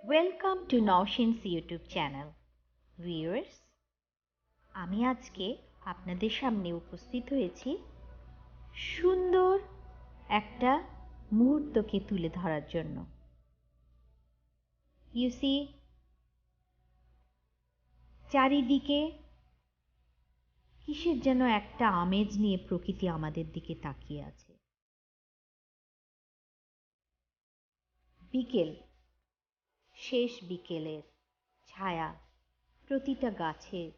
Welcome to Nowshin's YouTube channel viewers. আমি আজকে আপনাদের সামনে উপস্থিত হয়েছি সুন্দর একটা মুহূর্তকে তুলে ধরার জন্য। ইউ সি, চারিদিকে কিসের যেন একটা আমেজ নিয়ে প্রকৃতি আমাদের দিকে তাকিয়ে আছে। বিকেল, শেষ বিকেলের ছায়া প্রতিটা গাছের,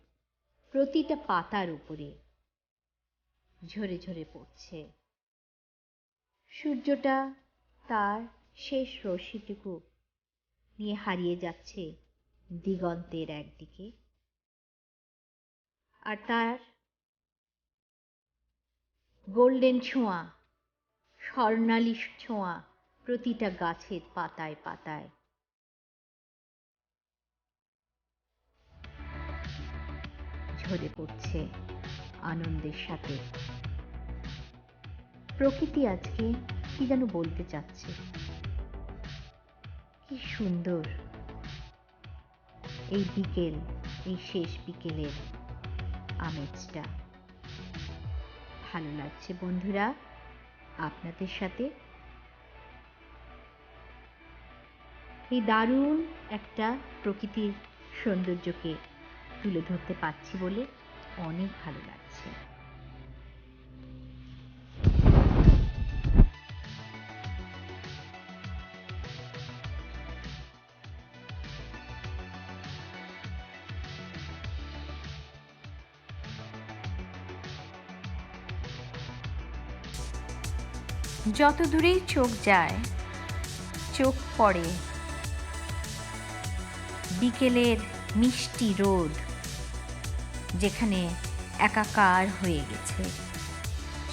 প্রতিটা পাতার উপরে ঝরে ঝরে পড়ছে। সূর্যটা তার শেষ রশ্মিটুকু নিয়ে হারিয়ে যাচ্ছে দিগন্তের একদিকে, আর তার গোল্ডেন ছোঁয়া, স্বর্ণালী ছোঁয়া প্রতিটা গাছের পাতায় পাতায় ঝরে পড়ছে আনন্দের সাথে। প্রকৃতি আজকে কি যেন বলতে চাচ্ছে। কি সুন্দর এই বিকেল, এই শেষ বিকেলের আমেজটা। ভালো লাগছে বন্ধুরা আপনাদের সাথে এই দারুণ একটা প্রকৃতির সৌন্দর্যকে তুলে ধরতে পারছি বলে অনেক ভালো লাগছে। যত দূরেই চোখ যায়, চোখ পড়ে বিকেলের মিষ্টি রোদ, যেখানে একাকার হয়ে গেছে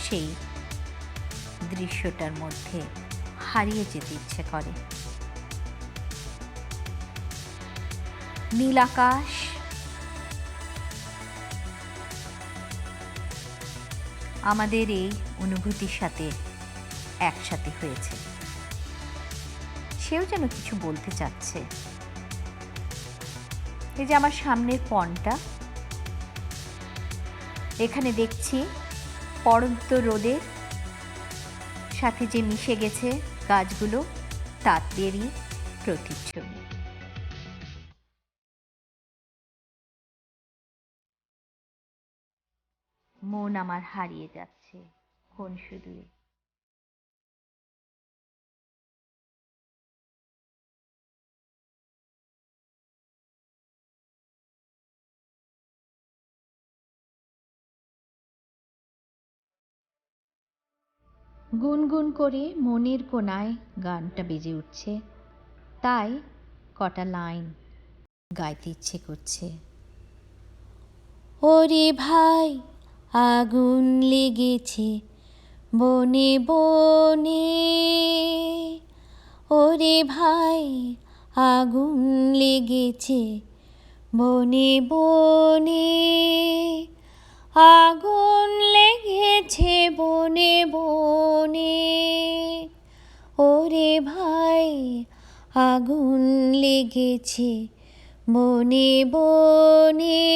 সেই দৃশ্যটার মধ্যে হারিয়ে যেতে ইচ্ছে করে। নীল আকাশ, আমাদের এই অনুভূতির সাথে একসাথে হয়েছে। সেও যেন কিছু বলতে চাচ্ছে। এই যে আমার সামনের পণটা, এখানে দেখছি পড়ন্ত রোদের সাথে যে মিশে গেছে গাছগুলো, তাদেরই প্রতিচ্ছবি। মন আমার হারিয়ে যাচ্ছে কোন সুদূরে। গুনগুন করে মনের কোণায় গানটা বেজে উঠছে, তাই কটা লাইন গাইতে ইচ্ছে করছে। ওরে ভাই, আগুন লেগেছে বনে বনে, ওরে ভাই, আগুন লেগেছে বনে বনে, আগুন লেগেছে বনে বনে, ওরে ভাই, আগুন লেগেছে বনে বনে।